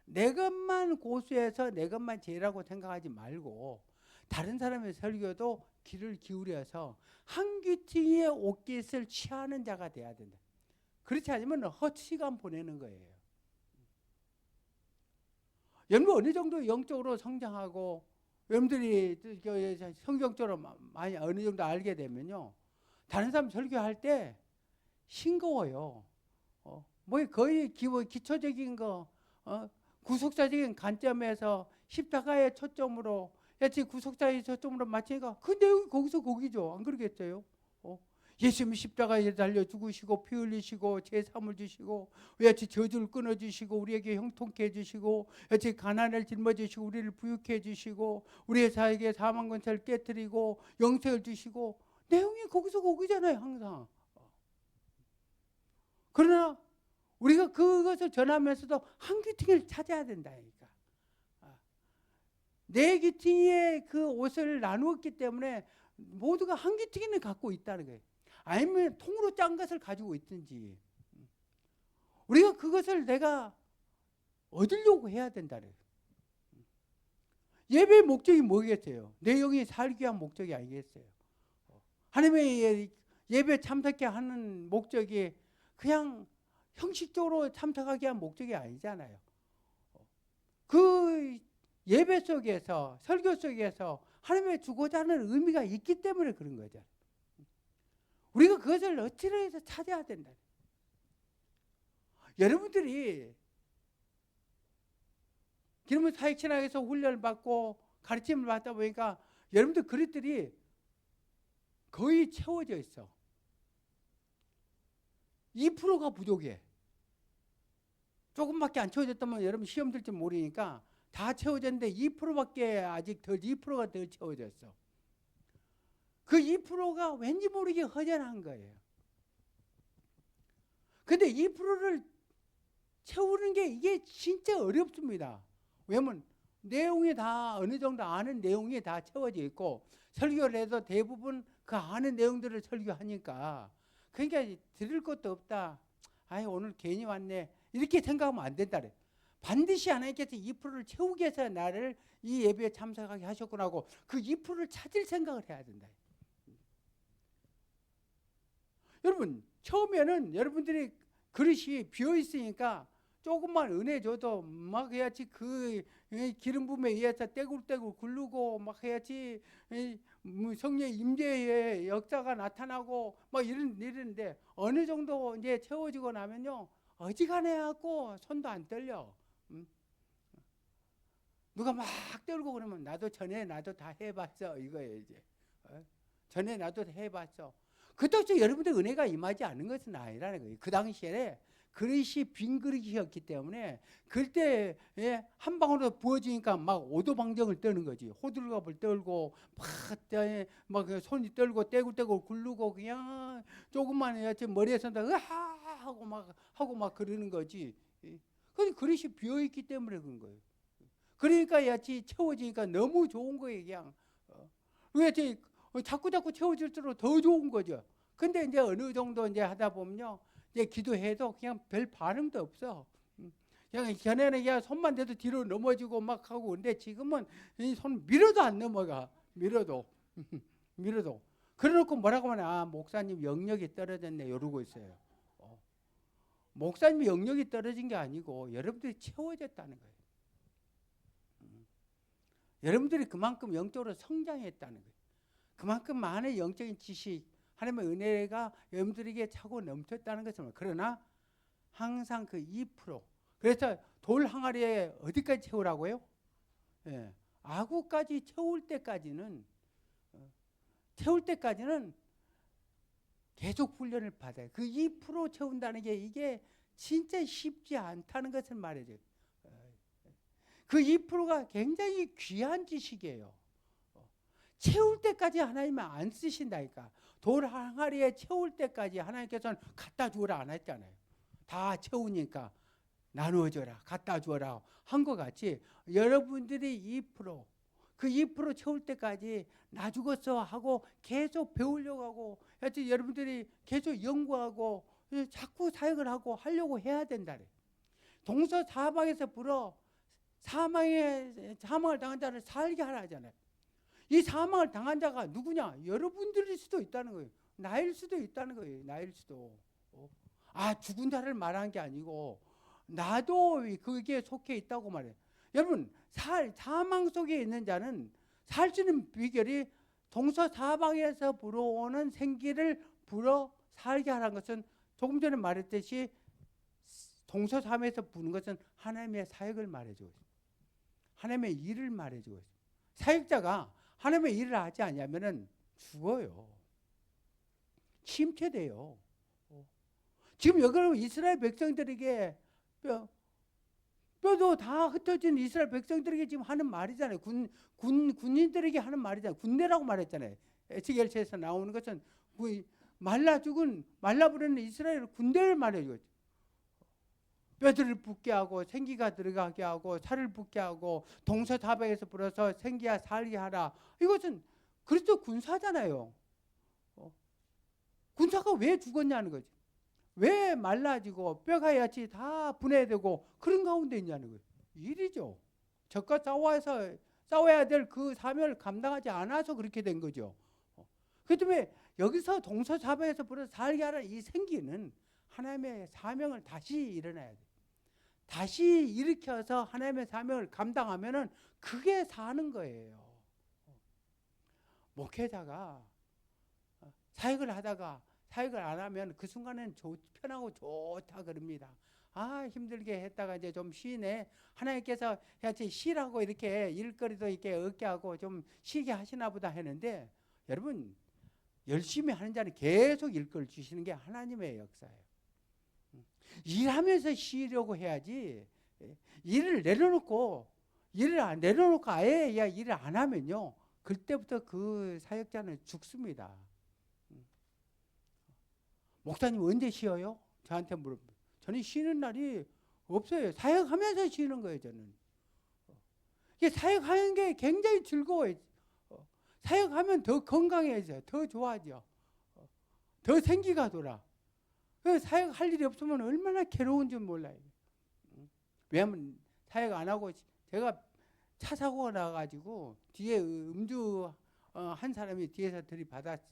S1: 내 것만 고수해서 내 것만 제라고 생각하지 말고 다른 사람의 설교도 귀를 기울여서 한 귀퉁이의 옷깃을 취하는 자가 돼야 된다. 그렇지 않으면 헛시간 보내는 거예요. 여러분 어느 정도 영적으로 성장하고 여러분들이 성경적으로 많이 어느 정도 알게 되면요. 다른 사람 설교할 때 싱거워요. 뭐 거의 기초적인 거 구속사적인 관점에서 십자가의 초점으로 구속사의 초점으로 맞추니까 그 내용이 거기서 거기죠. 안 그러겠어요? 예수님이 십자가에 달려 죽으시고 피 흘리시고 제3을 주시고 여치 저주를 끊어주시고 우리에게 형통케 해주시고 여치 가난을 짊어지시고 우리를 부유케 해주시고 우리의 사에게 사망 권세를 깨뜨리고 영생을 주시고 내용이 거기서 거기잖아요. 항상. 그러나 우리가 그것을 전하면서도 한 귀퉁이를 찾아야 된다니까. 네 귀퉁이의 그 옷을 나누었기 때문에 모두가 한 귀퉁이는 갖고 있다는 거예요. 아니면 통으로 짠 것을 가지고 있든지 우리가 그것을 내가 얻으려고 해야 된다는 거예요. 예배의 목적이 뭐겠어요? 내 영이 살기 위한 목적이 아니겠어요? 하나님의 예배 참석해 하는 목적이 그냥 형식적으로 참석하기 위한 목적이 아니잖아요. 그 예배 속에서 설교 속에서 하나님의 주고자 하는 의미가 있기 때문에 그런 거죠. 우리가 그것을 어찌로 해서 찾아야 된다. 여러분들이 기름 사역 신학에서 훈련을 받고 가르침을 받다 보니까 여러분들 그릇들이 거의 채워져 있어. 2%가 부족해. 조금밖에 안 채워졌다면 여러분 시험 들지 모르니까 다 채워졌는데 2%밖에 아직 덜 2%가 덜 채워졌어. 그 2%가 왠지 모르게 허전한 거예요. 근데 2%를 채우는 게 이게 진짜 어렵습니다. 왜냐면 내용이 다 어느 정도 아는 내용이 다 채워져 있고 설교를 해도 대부분 그 아는 내용들을 설교하니까 그러니까 들을 것도 없다. 아이 오늘 괜히 왔네. 이렇게 생각하면 안 된다. 반드시 하나님께서 2%를 채우기 위해서 나를 이 예배에 참석하게 하셨구나 하고 그 2%를 찾을 생각을 해야 된다. 여러분 처음에는 여러분들이 그릇이 비어 있으니까 조금만 은혜 줘도 막 해야지 그 기름 부음에 의해서 떼굴떼굴 굴르고 막 해야지 성령의 임재의 역사가 나타나고 막 이런데 어느 정도 이제 채워지고 나면요 어지간해 갖고 손도 안 떨려. 누가 막 떨고 그러면 나도 전에 다 해봤어 이거예요 이제. 전에 나도 해봤어. 그렇다고 여러분들 은혜가 임하지 않는 것은 아니라는 거예요. 그 당시에 그릇이 빈 그릇이었기 때문에 그때 한 방울로 부어지니까 막 오도방정을 떠는 거지. 호들갑을 떨고 막 손이 떨고 떼굴떼굴 굴르고 그냥 조금만 해야지 머리에 선다 으하 하고 막 그러는 거지. 그 그릇이 비어 있기 때문에 그런 거예요. 그러니까 야치 채워지니까 너무 좋은 거예요, 그냥. 왜 자꾸 채워질수록 더 좋은 거죠. 근데 이제 어느 정도 이제 하다 보면요, 이제 기도해도 그냥 별 반응도 없어. 그냥 전에는 그냥 손만 대도 뒤로 넘어지고 막 하고, 근데 지금은 손 밀어도 안 넘어가. 밀어도. 그래놓고 뭐라고 하면, 아, 목사님 영역이 떨어졌네, 이러고 있어요. 목사님 영역이 떨어진 게 아니고 여러분들이 채워졌다는 거예요. 여러분들이 그만큼 영적으로 성장했다는 거예요. 그만큼 많은 영적인 지식, 하나님의 은혜가 여러분들에게 차고 넘쳤다는 것을. 그러나 항상 그 2%. 그래서 돌 항아리에 어디까지 채우라고요? 아구까지 채울 때까지는 계속 훈련을 받아요. 그 2% 채운다는 게 이게 진짜 쉽지 않다는 것을 말해줘요. 그 2%가 굉장히 귀한 지식이에요. 채울 때까지 하나님은 안 쓰신다니까. 돌 항아리에 채울 때까지 하나님께서는 갖다 주어라 안 했잖아요. 다 채우니까 나누어줘라, 갖다 주어라 한 것 같이 여러분들이 2%, 그 2% 채울 때까지 나 죽었어 하고 계속 배우려고 하고, 하여튼 여러분들이 계속 연구하고 자꾸 사역을 하고 하려고 해야 된다. 동서 사방에서 불어 사망을 당한 자를 살게 하라 하잖아요. 이 사망을 당한 자가 누구냐? 여러분들일 수도 있다는 거예요. 나일 수도 있다는 거예요. 나일 수도. 아, 죽은 자를 말한 게 아니고 나도 그게 속해 있다고 말해요. 여러분, 사망 속에 있는 자는 살 수 있는 비결이 동서사방에서 불어오는 생기를 불어 살게 하라는 것은 조금 전에 말했듯이 동서사방에서 부는 것은 하나님의 사역을 말해주고 있습니다. 하나님의 일을 말해주고 있습니다. 사역자가 하나님의 일을 하지 않으면은 죽어요. 침체돼요. 지금 여기 이스라엘 백성들에게 뼈도 다 흩어진 이스라엘 백성들에게 지금 하는 말이잖아요. 군인들에게 하는 말이잖아요. 군대라고 말했잖아요. 에스겔서에서 나오는 것은 말라버리는 이스라엘 군대를 말해주고 있죠. 뼈들을 붓게 하고 생기가 들어가게 하고 살을 붓게 하고 동서사방에서 불어서 생기야 살게 하라. 이것은 그리스도 군사잖아요. 군사가 왜 죽었냐는 거지. 왜 말라지고 뼈가 야치 다 분해되고 그런 가운데 있냐는 거예요. 일이죠. 적과 싸워야 될 그 사명을 감당하지 않아서 그렇게 된 거죠. 그 때문에 여기서 동서사방에서 불어서 살게 하라는 이 생기는 하나님의 사명을 다시 일어나야 돼요. 다시 일으켜서 하나님의 사명을 감당하면은 그게 사는 거예요. 목회자가 사역을 하다가 사역을 안 하면 그 순간에는 편하고 좋다 그럽니다. 아, 힘들게 했다가 이제 좀 쉬네. 하나님께서 같이 쉬라고 이렇게 일거리도 이렇게 얻게 하고 좀 쉬게 하시나 보다 했는데, 여러분 열심히 하는 자는 계속 일거리를 주시는 게 하나님의 역사예요. 일하면서 쉬려고 해야지. 일을 내려놓고 아예 일을 안 하면요, 그때부터 그 사역자는 죽습니다. 목사님 언제 쉬어요? 저한테 물어보면 저는 쉬는 날이 없어요. 사역하면서 쉬는 거예요. 저는. 이게 사역하는 게 굉장히 즐거워요. 사역하면 더 건강해져, 더 좋아져, 더 생기가 돌아. 사역할 일이 없으면 얼마나 괴로운 줄 몰라요. 왜냐하면 사역 안 하고 제가 차 사고가 나가지고 뒤에 음주 한 사람이 뒤에서 들이받았어.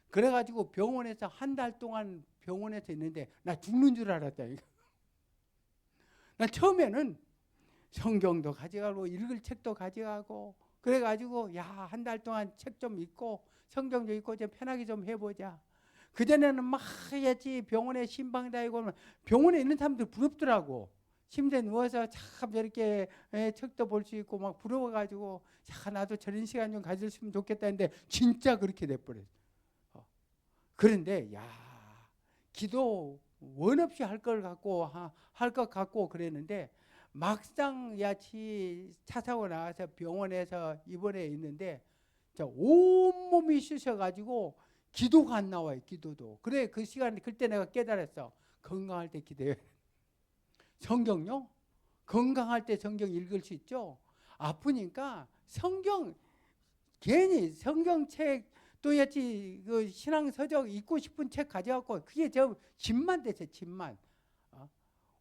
S1: 그래가지고 병원에서 한 달 동안 병원에서 있는데 나 죽는 줄 알았다니까. 나 처음에는 성경도 가져가고 읽을 책도 가져가고 그래가지고 야, 한 달 동안 책 좀 읽고 성경도 읽고 좀 편하게 좀 해보자. 그전에는 막 했지. 병원에 신방다니고 병원에 있는 사람들 부럽더라고. 침대에 누워서 참 저렇게 책도 볼 수 있고 막 부러워가지고 야, 나도 저런 시간 좀 가졌으면 좋겠다 했는데 진짜 그렇게 돼버렸어. 그런데 야, 기도 원 없이 할 것 같고 그랬는데 막상 야치 차 사고 나와서 병원에서 입원해 있는데 온몸이 쑤셔가지고 기도가 안 나와요. 기도도. 그래 그 시간 그때 내가 깨달았어. 건강할 때 기도해. 성경요? 건강할 때 성경 읽을 수 있죠. 아프니까 성경 괜히 성경책 또 야치 그 신앙 서적 읽고 싶은 책 가져갖고 그게 저 짐만 됐어요. 짐만.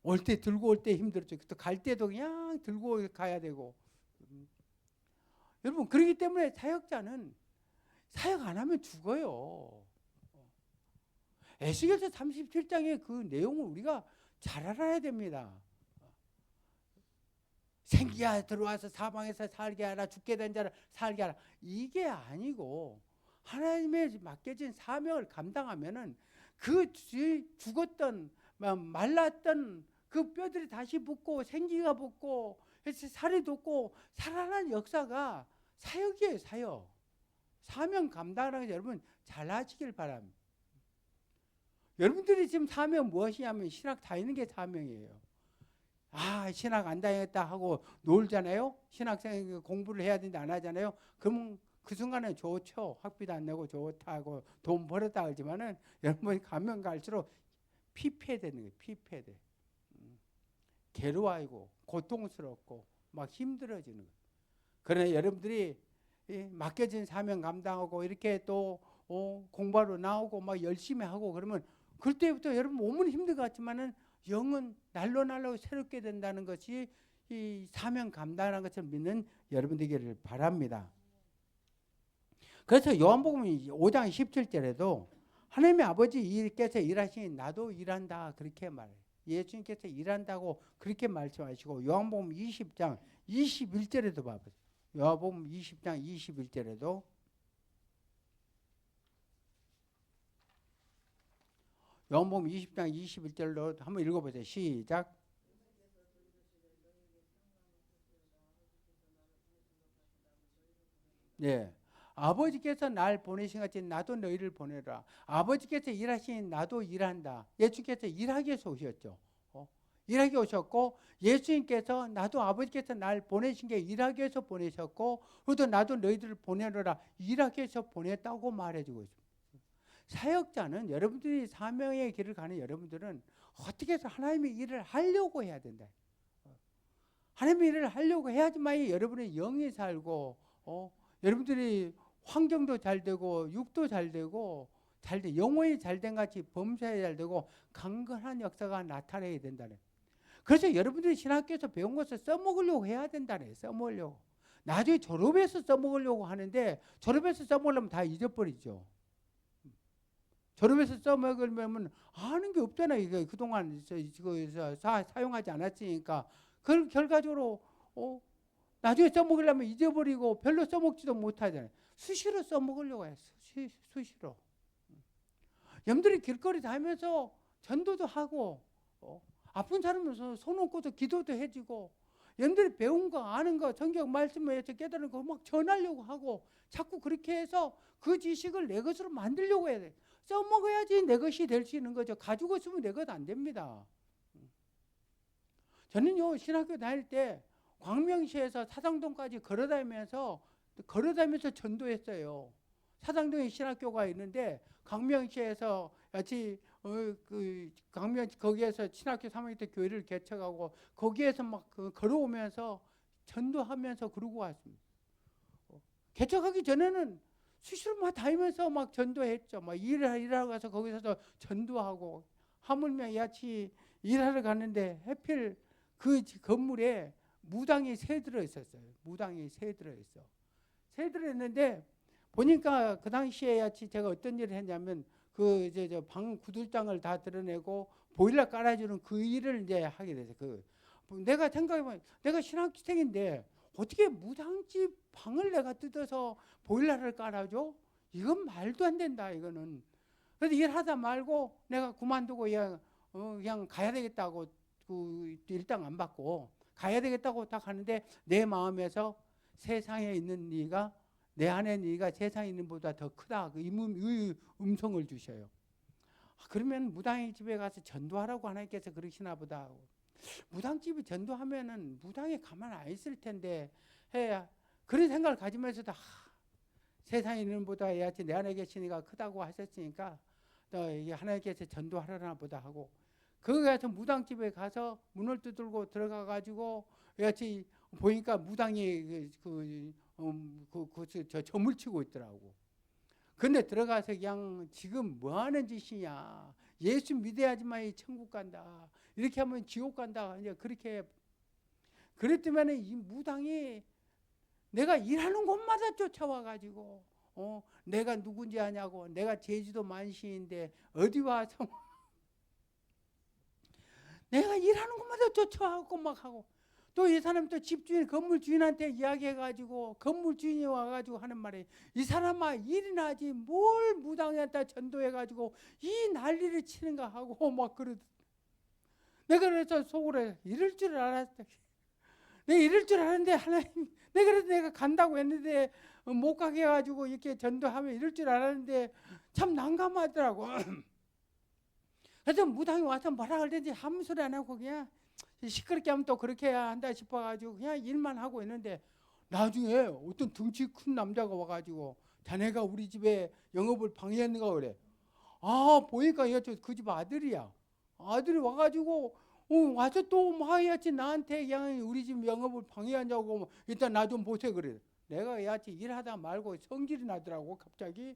S1: 올 때 들고 올 때 힘들었죠. 또 갈 때도 그냥 들고 가야 되고. 여러분 그렇기 때문에 사역자는 사역 안 하면 죽어요. 에스겔서 37장의 그 내용을 우리가 잘 알아야 됩니다. 생기야 들어와서 사방에서 살게 하라, 죽게 된 자를 살게 하라. 이게 아니고 하나님의 맡겨진 사명을 감당하면은 그 죽었던 말랐던 그 뼈들이 다시 붙고 생기가 붙고 살이 돋고 살아난 역사가 사역이에요. 사역. 사명 감당하는 거 여러분 잘 하시길 바랍니다. 여러분들이 지금 사명 무엇이냐면 신학 다니는 게 사명이에요. 아, 신학 안 다녔다 하고 놀잖아요. 신학생 공부를 해야 되는데 안 하잖아요. 그러면 그 순간에 좋죠. 학비도 안 내고 좋다고 돈 벌었다 하지만은 여러분이 가면 갈수록 피폐되는 거예요. 피폐돼. 괴로워하고 고통스럽고 막 힘들어지는 거예요. 그러나 여러분들이 맡겨진 사명 감당하고 이렇게 또 공부하러 나오고 막 열심히 하고 그러면 그때부터 여러분 몸은 힘들 것 같지만은 영은 날로 새롭게 된다는 것이 이 사명 감당하는 것을 믿는 여러분들에게 바랍니다. 그래서 요한복음 5장 17절에도 하나님의 아버지께서 일하시니 나도 일한다 그렇게 말해요. 예수님께서 일한다고 그렇게 말씀하시고 요한복음 20장 21절에도 봐보세요. 요한복음 20장 21절에도 요한복음 20장 21절로 한번 읽어보세요. 시작. 네. 아버지께서 날 보내신 같이 나도 너희를 보내라. 아버지께서 일하시니 나도 일한다. 예수께서 일하기 위해서 오셨죠. 일하기 오셨고 예수님께서 나도 아버지께서 날 보내신 게 일하기 위해서 보내셨고 그래도 나도 너희들을 보내라. 일하기 위해서 보냈다고 말해주고 있습니다. 사역자는 여러분들이 사명의 길을 가는 여러분들은 어떻게 해서 하나님의 일을 하려고 해야 된다. 하나님의 일을 하려고 해야지만 여러분의 영이 살고 여러분들이 환경도 잘 되고 육도 잘 되고 영혼이 잘된 같이 범사에 잘 되고 강건한 역사가 나타나야 된다네. 그래서 여러분들이 신학교에서 배운 것을 써먹으려고 해야 된다네. 써먹으려고. 나중에 졸업해서 써먹으려고 하는데 졸업해서 써먹으려면 다 잊어버리죠. 졸업해서 써먹으려면 아는 게 없잖아요. 이거 그동안 사용하지 않았으니까. 그걸 결과적으로 나중에 써먹으려면 잊어버리고 별로 써먹지도 못하잖아요. 수시로 써먹으려고 해요. 수시로. 여러분들이 길거리 다니면서 전도도 하고 아픈 사람은 손 얹고도 기도도 해주고 여러분들이 배운 거 아는 거 성경 말씀을 깨달은 거 막 전하려고 하고 자꾸 그렇게 해서 그 지식을 내 것으로 만들려고 해야 돼. 써먹어야지 내 것이 될 수 있는 거죠. 가지고 있으면 내 것 안 됩니다. 저는요 신학교 다닐 때 광명시에서 사상동까지 걸어다니면서 걸어다니면서 전도했어요. 사당동에 신학교가 있는데 강명시에서 같이 강명 거기에서 신학교 3학년 때 교회를 개척하고 거기에서 막 걸어오면서 전도하면서 그러고 왔습니다. 개척하기 전에는 수시로 막 다니면서 막 전도했죠. 막 일하러 가서 거기서 전도하고 하물며 야치 일하러 갔는데 하필 그 건물에 무당이 새 들어 있었어요. 무당이 새 들어 있어. 새 들어 있는데 보니까 그 당시에 야치 제가 어떤 일을 했냐면 그 이제 저 방 구들장을 다 드러내고 보일러 깔아주는 그 일을 이제 하게 돼서 내가 생각해보면 내가 신학생인데 어떻게 무당집 방을 내가 뜯어서 보일러를 깔아줘? 이건 말도 안 된다 이거는. 그래서 일하다 말고 내가 그만두고 그냥 가야 되겠다고 그 일당 안 받고 가야 되겠다고 딱 하는데 내 마음에서 세상에 있는 네가 내 안에 네가 세상에 있는 보다 더 크다 그 음성을 주셔요. 그러면 무당의 집에 가서 전도하라고 하나님께서 그러시나 보다. 무당집에 전도하면은 무당이 가만 안 있을 텐데 해야 그런 생각을 가지면서도 세상에 있는 보다 내 안에 계시니가 크다고 하셨으니까 또 이게 하나님께서 전도하려나 보다 하고 거기 가서 무당집에 가서 문을 두들고 들어가 가지고 여하튼 보니까 무당이 저 점을 치고 있더라고. 근데 들어가서 그냥 지금 뭐 하는 짓이냐. 예수 믿어야지만 천국 간다. 이렇게 하면 지옥 간다. 이제 그렇게 그랬더니 이 무당이 내가 일하는 곳마다 쫓아와 가지고 내가 누군지 아냐고. 내가 제주도 만시인데 어디 와서 내가 일하는 곳마다 쫓아와갖고 막 하고 또 이 사람 또 집주인 건물 주인한테 이야기해가지고 건물 주인이 와가지고 하는 말이 이 사람아 일이나 하지 뭘 무당한테 전도해가지고 이 난리를 치는가 하고 막 내가 그래서 속으로 이럴 줄 알았다. 내가 이럴 줄 알았는데 하나님 내가 그래서 내가 간다고 했는데 못 가게 해가지고 이렇게 전도하면 이럴 줄 알았는데 참 난감하더라고. 그래서 무당이 와서 뭐라 그러든지 아무 소리 안 하고 그냥 시끄럽게 하면 또 그렇게 해야 한다 싶어가지고 그냥 일만 하고 있는데 나중에 어떤 덩치 큰 남자가 와가지고 자네가 우리 집에 영업을 방해했는가 그래. 보니까 그 집 아들이야. 아들이 와가지고 와서 또 뭐 해야지 나한테 그냥 우리 집 영업을 방해하냐고 일단 나 좀 보세 그래. 내가 해야지 일하다 말고 성질이 나더라고 갑자기.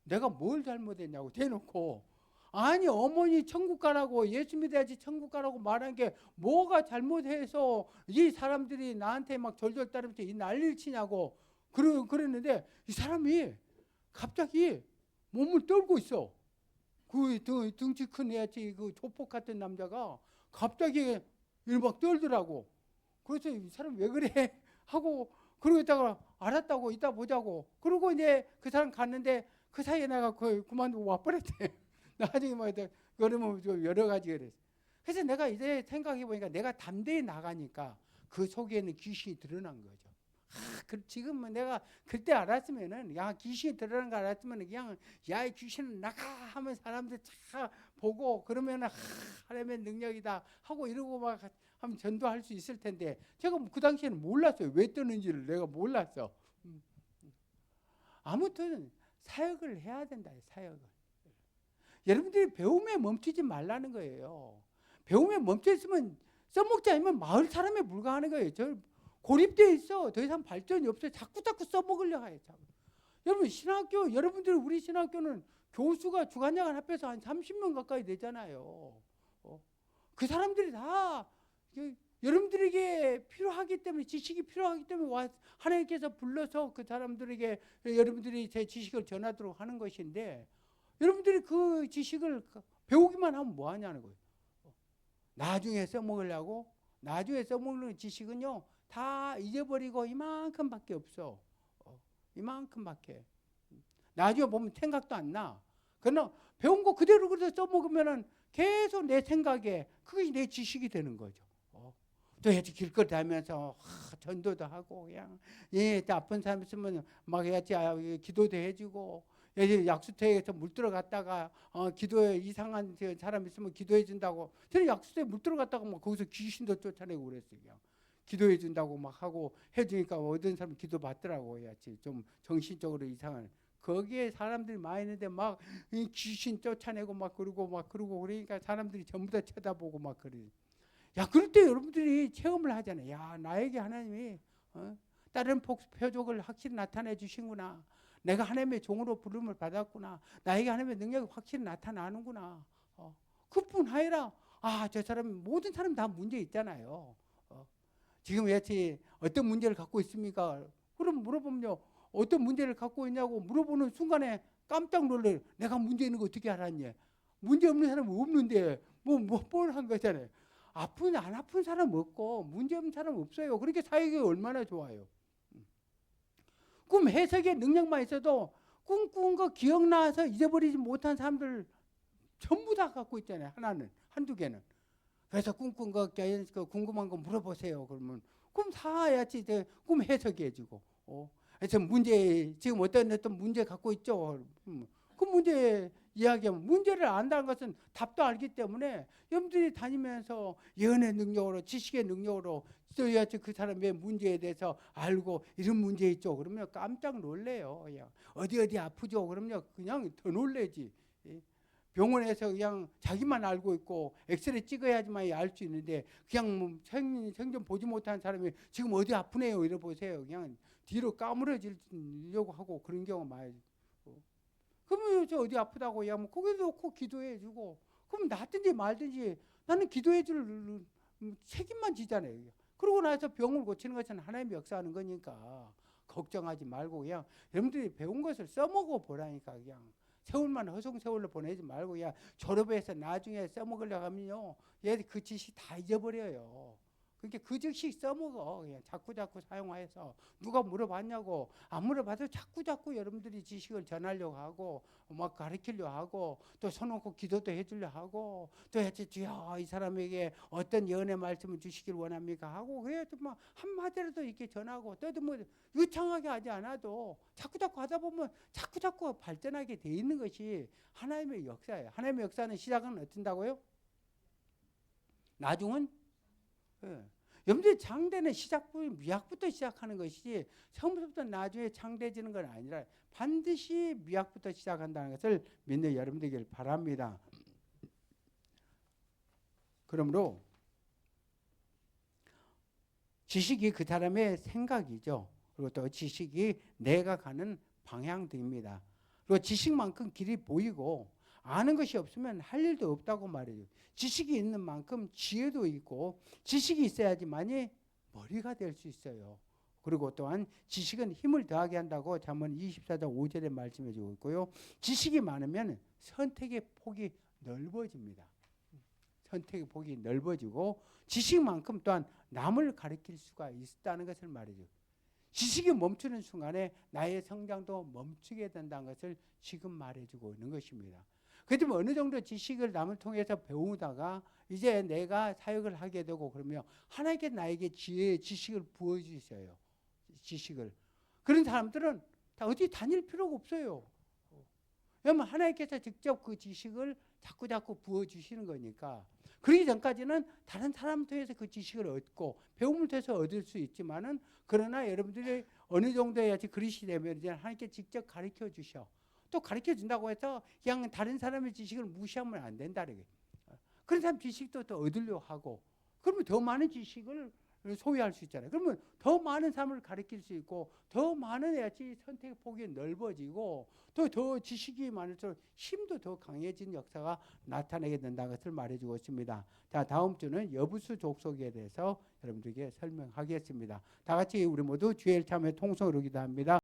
S1: 내가 뭘 잘못했냐고 대놓고. 아니 어머니 천국 가라고 예수 믿어야지 천국 가라고 말한 게 뭐가 잘못해서 이 사람들이 나한테 막 절절 따르면서 이 난리를 치냐고 그랬는데 이 사람이 갑자기 몸을 떨고 있어. 그 등치 큰 애치 그 조폭 같은 남자가 갑자기 막 떨더라고. 그래서 이 사람 왜 그래 하고 그러고 있다가 알았다고 이따 보자고 그러고 이제 그 사람 갔는데 그 사이에 내가 그만두고 와버렸대. 나중에 뭐 그러면 여러 가지 그랬어. 그래서 내가 이제 생각해 보니까 내가 담대히 나가니까 그 속에는 귀신이 드러난 거죠. 지금 내가 그때 알았으면은 귀신이 드러난 거 알았으면 그냥 이 귀신은 나가 하면 사람들 다 보고 그러면은 하나님의 능력이다 하고 이러고 막 하면 전도할 수 있을 텐데 제가 그 당시에는 몰랐어요. 왜 뜨는지를 내가 몰랐어. 아무튼 사역을 해야 된다. 사역을. 여러분들이 배움에 멈추지 말라는 거예요. 배움에 멈춰 있으면 써먹지 않으면 마을 사람에 불과하는 거예요. 저 고립되어 있어. 더 이상 발전이 없어요. 자꾸 써먹으려고 해요. 여러분 신학교 여러분들 우리 신학교는 교수가 주간야간 합해서 한 30명 가까이 되잖아요. 그 사람들이 다 여러분들에게 필요하기 때문에 지식이 필요하기 때문에 하나님께서 불러서 그 사람들에게 여러분들이 제 지식을 전하도록 하는 것인데 여러분들이 그 지식을 배우기만 하면 뭐 하냐는 거예요. 나중에 써먹으려고 나중에 써먹는 지식은요 다 잊어버리고 이만큼밖에 없어. 이만큼밖에. 나중에 보면 생각도 안 나. 그러나 배운 거 그대로 써먹으면은 계속 내 생각에 그게 내 지식이 되는 거죠. 또 해야지 길거리 다니면서 전도도 하고 그냥 아픈 사람 있으면 막 해야지 기도도 해주고 약수터에서 물 들어갔다가 기도에 이상한 사람 있으면 기도해 준다고 저는 약수터에 물 들어갔다가 막 거기서 귀신도 쫓아내고 그랬어요. 그냥. 기도해 준다고 막 하고 해주니까 어떤 사람 기도 받더라고요. 좀 정신적으로 이상한. 거기에 사람들이 많이 있는데 막 귀신 쫓아내고 막 그러고 그러니까 사람들이 전부 다 쳐다보고 막 그래. 야, 그럴 때 여러분들이 체험을 하잖아요. 야, 나에게 하나님이 다른 표적을 확실히 나타내 주신구나. 내가 하나님의 종으로 부름을 받았구나. 나에게 하나님의 능력이 확실히 나타나는구나. 그뿐 아니라 저 사람 모든 사람 다 문제 있잖아요. 지금 여치 어떤 문제를 갖고 있습니까? 그럼 물어보면요. 어떤 문제를 갖고 있냐고 물어보는 순간에 깜짝 놀래요. 내가 문제 있는 거 어떻게 알았냐? 문제 없는 사람은 없는데 뭘 한 거잖아요. 안 아픈 사람 없고 문제 없는 사람 없어요. 그렇게 사역이 얼마나 좋아요. 꿈 해석의 능력만 있어도 꿈꾼 거 기억나서 잊어버리지 못한 사람들 전부 다 갖고 있잖아요. 하나는 한두 개는. 그래서 꿈꾼 거 궁금한 거 물어보세요. 그러면 그럼 사야지 꿈 해석해주고. 그래서 지금 어떤 문제 갖고 있죠. 그 문제 이야기하면 문제를 안다는 것은 답도 알기 때문에 여러분들이 다니면서 예언의 능력으로 지식의 능력으로 써야지 그 사람의 문제에 대해서 알고 이런 문제 있죠. 그러면 깜짝 놀래요. 그냥 어디 아프죠. 그러면 그냥 더 놀래지. 병원에서 그냥 자기만 알고 있고 엑스레이 찍어야지만 알 수 있는데 그냥 생전 보지 못한 사람이 지금 어디 아프네요 이래 보세요. 그냥 뒤로 까무러지려고 하고 그런 경우가 많아요. 그러면 저 어디 아프다고 하면 거기 놓고 기도해 주고 그럼 낫든지 말든지 나는 기도해 줄 책임만 지잖아요. 그러고 나서 병을 고치는 것은 하나님의 역사하는 거니까 걱정하지 말고 그냥 여러분들이 배운 것을 써먹어 보라니까 그냥 세월만 허송세월로 보내지 말고 그냥 졸업해서 나중에 써먹으려고 하면요 얘 그 지식 다 잊어버려요. 그러니까 그 즉시 써먹어. 그냥 자꾸 사용해서 누가 물어봤냐고 안 물어봐도 자꾸 여러분들이 지식을 전하려고 하고 막 가르치려고 하고 또 손놓고 기도도 해주려고 하고 또 주여 이 사람에게 어떤 예언의 말씀을 주시길 원합니까 하고 그래도 뭐 한마디라도 이렇게 전하고 또도 뭐 유창하게 하지 않아도 자꾸 하다 보면 자꾸 발전하게 돼 있는 것이 하나님의 역사예요. 하나님의 역사는 시작은 어떤다고요? 나중은 여러분들 창대는 미학부터 시작하는 것이지 처음부터 나중에 창대해지는 건 아니라 반드시 미학부터 시작한다는 것을 믿는 여러분 되길 바랍니다. 그러므로 지식이 그 사람의 생각이죠. 그리고 또 지식이 내가 가는 방향입니다. 그리고 지식만큼 길이 보이고 아는 것이 없으면 할 일도 없다고 말해요. 지식이 있는 만큼 지혜도 있고 지식이 있어야지만이 머리가 될 수 있어요. 그리고 또한 지식은 힘을 더하게 한다고 잠언 24장 5절에 말씀해 주고 있고요. 지식이 많으면 선택의 폭이 넓어집니다. 선택의 폭이 넓어지고 지식만큼 또한 남을 가르칠 수가 있다는 것을 말해줘요. 지식이 멈추는 순간에 나의 성장도 멈추게 된다는 것을 지금 말해주고 있는 것입니다. 그렇지만 어느 정도 지식을 남을 통해서 배우다가 이제 내가 사역을 하게 되고 그러면 하나님께 나에게 지식을 부어주셔요. 지식을. 그런 사람들은 다 어디 다닐 필요가 없어요. 왜냐하면 하나님께서 직접 그 지식을 자꾸 부어주시는 거니까. 그러기 전까지는 다른 사람 통해서 그 지식을 얻고 배움을 통해서 얻을 수 있지만은 그러나 여러분들이 어느 정도야지 그릇이 되면 이제 하나님께 직접 가르쳐 주셔. 또 가르쳐 준다고 해서 그냥 다른 사람의 지식을 무시하면 안 된다. 그런 사람 지식도 또 얻으려고 하고 그러면 더 많은 지식을 소유할 수 있잖아요. 그러면 더 많은 사람을 가르칠 수 있고 더 많은 애지 선택 폭이 넓어지고 또 더 지식이 많을수록 힘도 더 강해진 역사가 나타나게 된다는 것을 말해주고 있습니다. 자, 다음 주는 여부수 족속에 대해서 여러분들에게 설명하겠습니다. 다 같이 우리 모두 주의 참회 통성으로 기도합니다.